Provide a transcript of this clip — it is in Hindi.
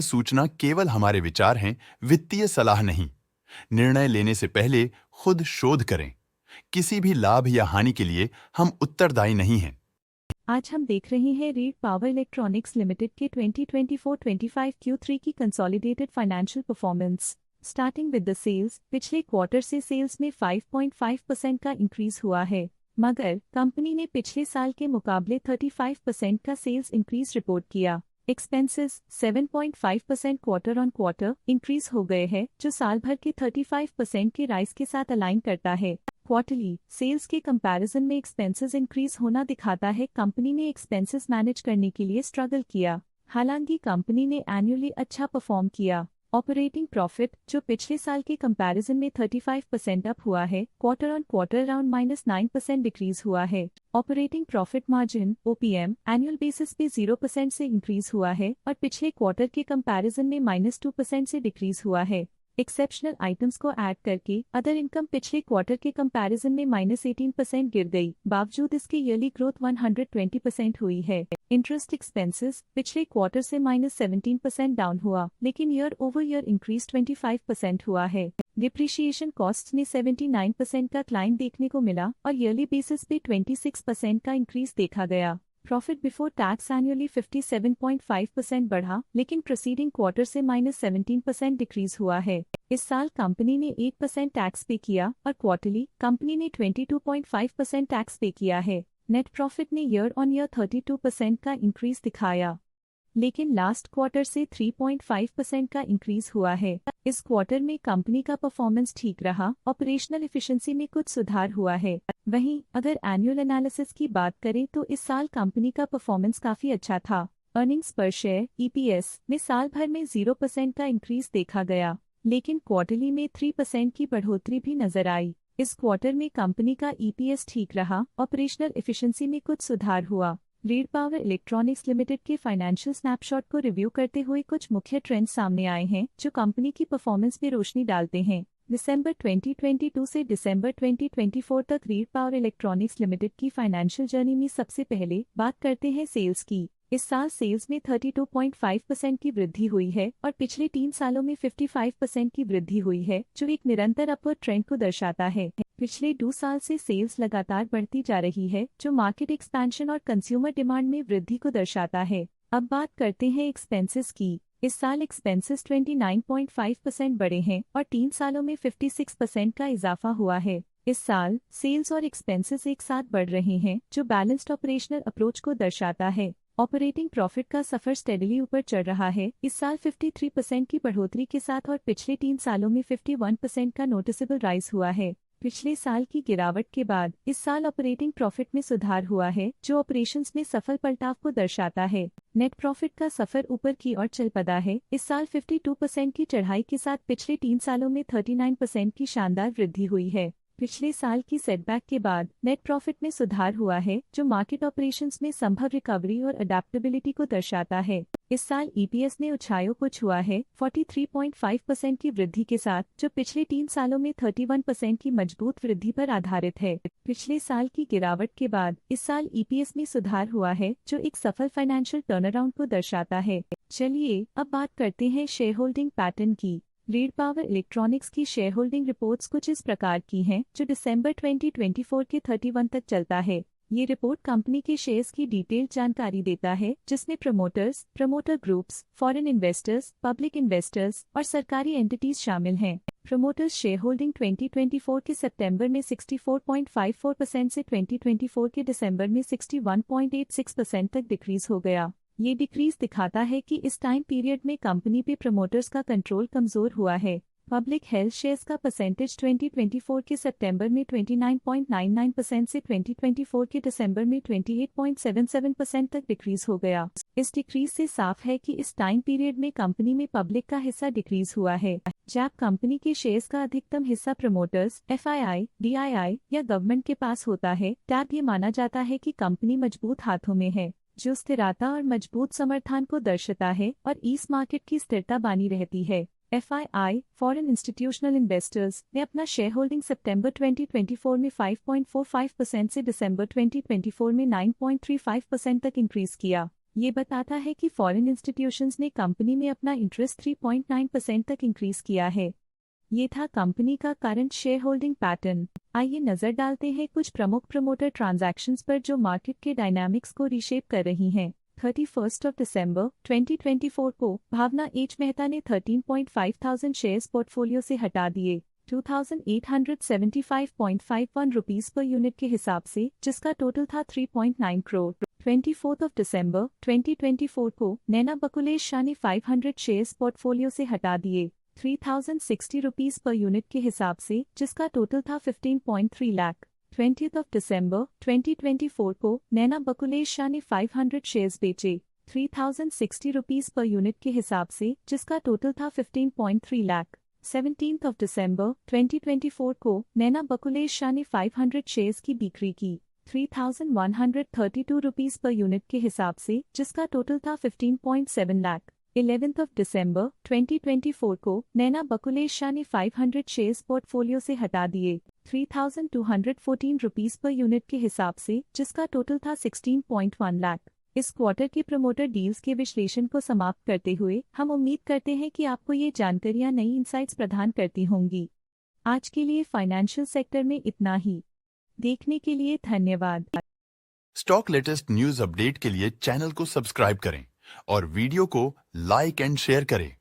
सूचना केवल हमारे विचार हैं, वित्तीय सलाह नहीं। निर्णय लेने से पहले खुद शोध करें। किसी भी लाभ या हानि के लिए हम उत्तरदायी नहीं हैं। आज हम देख रहे हैं रीड पावर इलेक्ट्रॉनिक्स लिमिटेड के 2024-25 Q3 की consolidated financial performance. Starting with the sales, पिछले क्वार्टर से सेल्स में 5.5% का इंक्रीज हुआ है, मगर कंपनी ने पिछले साल के मुकाबले 35% का सेल्स इंक्रीज रिपोर्ट किया। Expenses 7.5% quarter on quarter increase हो गए हैं, जो साल भर के 35% के राइज के साथ अलाइन करता है। क्वार्टरली सेल्स के कंपैरिजन में एक्सपेंसेस इंक्रीज होना दिखाता है कंपनी ने एक्सपेंसेस मैनेज करने के लिए स्ट्रगल किया। हालांकि कंपनी ने एनुअली अच्छा परफॉर्म किया। ऑपरेटिंग प्रॉफिट, जो पिछले साल के कंपैरिजन में 35% अप हुआ है, quarter on quarter around -9% decrease हुआ है। Operating profit margin OPM annual basis पे 0% से इंक्रीज हुआ है और पिछले क्वार्टर के कंपैरिजन में -2% से डिक्रीज हुआ है। एक्सेप्शनल आइटम्स को ऐड करके अदर इनकम पिछले क्वार्टर के कंपैरिजन में -18% गिर गई, बावजूद इसके ईयरली ग्रोथ 120% हुई है। इंटरेस्ट एक्सपेंसेस पिछले क्वार्टर से -17% डाउन हुआ, लेकिन ईयर ओवर ईयर इंक्रीज 25% हुआ है। डिप्रिशिएशन कॉस्ट में 79% का क्लाइम देखने को मिला और ईयरली बेसिस पे 26% का इंक्रीज देखा गया। प्रॉफिट बिफोर टैक्स एनुअली 57.5% बढ़ा, लेकिन प्रोसीडिंग क्वार्टर से -17% डिक्रीज हुआ है। इस साल कंपनी ने 8% टैक्स पे किया और क्वार्टरली कंपनी ने 22.5% टैक्स पे किया है। नेट प्रॉफिट ने ईयर ऑन ईयर 32% का इंक्रीज दिखाया, लेकिन लास्ट क्वार्टर से 3.5% का इंक्रीज हुआ है। इस क्वार्टर में कंपनी का परफॉर्मेंस ठीक रहा, ऑपरेशनल एफिशिएंसी में कुछ सुधार हुआ है। वहीं अगर एनुअल एनालिसिस की बात करें तो इस साल कंपनी का परफॉर्मेंस काफी अच्छा था। अर्निंग्स पर शेयर EPS में साल भर में 0% का इंक्रीज देखा गया, लेकिन क्वार्टरली में 3% की बढ़ोतरी भी नजर आई। इस क्वार्टर में कंपनी का EPS ठीक रहा, ऑपरेशनल एफिशिएंसी में कुछ सुधार हुआ। रीड पावर इलेक्ट्रॉनिक्स लिमिटेड के फाइनेंशियल स्नैपशॉट को रिव्यू करते हुए कुछ मुख्य ट्रेंड्स सामने आए हैं जो कंपनी की परफॉर्मेंस पे रोशनी डालते हैं। दिसंबर 2022 से दिसंबर 2024 तक रीड पावर इलेक्ट्रॉनिक्स लिमिटेड की फाइनेंशियल जर्नी में सबसे पहले बात करते हैं सेल्स की। इस साल सेल्स में 32.5% की वृद्धि हुई है और पिछले 3 सालों में 55% की वृद्धि हुई है, जो एक निरंतर अपवर्ड ट्रेंड को दर्शाता है। पिछले 2 साल से सेल्स लगातार बढ़ती जा रही है, जो मार्केट एक्सपेंशन और कंज्यूमर डिमांड में वृद्धि को दर्शाता है। अब बात करते हैं एक्सपेंसेस की। इस साल एक्सपेंसेस 29.5% बढ़े हैं और 3 सालों में 56% का इजाफा हुआ है। इस साल सेल्स और एक्सपेंसेस एक साथ बढ़ रहे हैं, जो बैलेंस्ड ऑपरेशनल अप्रोच को दर्शाता है। ऑपरेटिंग प्रॉफिट का सफर स्टेडली ऊपर चढ़ रहा है, इस साल 53% की बढ़ोतरी के साथ और पिछले 3 सालों में 51% का नोटिसेबल राइज हुआ है। पिछले साल की गिरावट के बाद इस साल ऑपरेटिंग प्रॉफिट में सुधार हुआ है, जो ऑपरेशंस में सफल पलटाव को दर्शाता है। नेट प्रॉफिट का सफर ऊपर की ओर चल पड़ा है, इस साल 52% की चढ़ाई के साथ पिछले 3 सालों में 39% की शानदार वृद्धि हुई है। पिछले साल की सेटबैक के बाद नेट प्रॉफिट में सुधार हुआ है, जो मार्केट ऑपरेशंस में संभव रिकवरी और अडेप्टेबिलिटी को दर्शाता है। इस साल EPS ने ऊंचाइयों को छुआ है 43.5% की वृद्धि के साथ, जो पिछले 3 सालों में 31% की मजबूत वृद्धि पर आधारित है। पिछले साल की गिरावट के बाद इस साल EPS में सुधार हुआ है, जो एक सफल फाइनेंशियल टर्नअराउंड को दर्शाता है। चलिए अब बात करते हैं शेयर होल्डिंग पैटर्न की। रीड पावर इलेक्ट्रॉनिक्स की शेयर होल्डिंग रिपोर्ट्स कुछ इस प्रकार की हैं, जो दिसंबर 2024 के 31 तक चलता है। ये रिपोर्ट कंपनी के शेयर्स की डिटेल्ड जानकारी देता है, जिसमें promoters, promoter groups, foreign investors, public investors और सरकारी एंटिटीज शामिल हैं। प्रमोटर्स शेयर होल्डिंग 2024 के सितंबर में 64.54% से 2024 के दिसंबर में 61.86% तक डिक्रीज हो गया। ये डिक्रीज दिखाता है कि इस टाइम पीरियड में कंपनी पे प्रमोटर्स का कंट्रोल कमजोर हुआ है। पब्लिक हेल्थ शेयर्स का परसेंटेज 2024 के सितंबर में 29.99% से 2024 के दिसंबर में 28.77% तक डिक्रीज हो गया। इस डिक्रीज से साफ है कि इस टाइम पीरियड में कंपनी में पब्लिक का हिस्सा डिक्रीज हुआ है। जब कंपनी के शेयर्स का अधिकतम हिस्सा प्रमोटर्स, FII, DII या गवर्नमेंट के पास होता है, तब ये माना जाता है कि कंपनी मजबूत हाथों में है, जो स्थिरता और मजबूत समर्थन को दर्शाता है और इस मार्केट की स्थिरता बनी रहती है। FII, फॉरेन इंस्टीट्यूशनल इन्वेस्टर्स, ने अपना शेयर होल्डिंग सितंबर 2024 में 5.45% से दिसंबर 2024 में 9.35% तक इंक्रीज किया। ये बताता है कि फॉरेन इंस्टीट्यूशंस ने कंपनी में अपना इंटरेस्ट 3.9% तक इंक्रीज किया है। ये था कंपनी का करंट शेयर होल्डिंग पैटर्न। आइए नजर डालते हैं कुछ प्रमुख प्रमोटर ट्रांजैक्शंस पर जो मार्केट के डायनामिक्स को रीशेप कर रही हैं। 31 दिसंबर 2024 को भावना एच मेहता ने 13,500 शेयर्स पोर्टफोलियो से हटा दिए 2,875.51 रुपीस पर यूनिट के हिसाब से, जिसका टोटल था 3.9 करोड़। 24 दिसंबर 2024 को नैना बकुलेश शाह ने 500 शेयर्स पोर्टफोलियो से हटा दिए 3,060 रुपीस पर यूनिट के हिसाब से, जिसका टोटल था 15.3 लाख। 20 दिसंबर 2024 को नैना बकुलेश शाह ने 500 शेयर्स बेचे 3,060 रुपीस पर यूनिट के हिसाब से, जिसका टोटल था 15.3 लाख। 17 दिसंबर 2024 को नैना बकुलेश शाह ने 500 शेयर्स की बिक्री की 3,132 रुपीस पर यूनिट के हिसाब से, जिसका टोटल था 15.7 लाख। 11 दिसंबर 2024 को नैना बकुलेश शाह ने 500 शेयर्स पोर्टफोलियो से हटा दिए 3,214 रुपीस पर यूनिट के हिसाब से, जिसका टोटल था 16.1 लाख। इस क्वार्टर के प्रमोटर डील्स के विश्लेषण को समाप्त करते हुए हम उम्मीद करते हैं कि आपको ये जानकारियां नई इंसाइट्स प्रदान करती होंगी। आज के लिए फाइनेंशियल सेक्टर में इतना ही। देखने के लिए धन्यवाद। स्टॉक लेटेस्ट न्यूज अपडेट के लिए चैनल को सब्सक्राइब करें और वीडियो को लाइक एंड शेयर करें।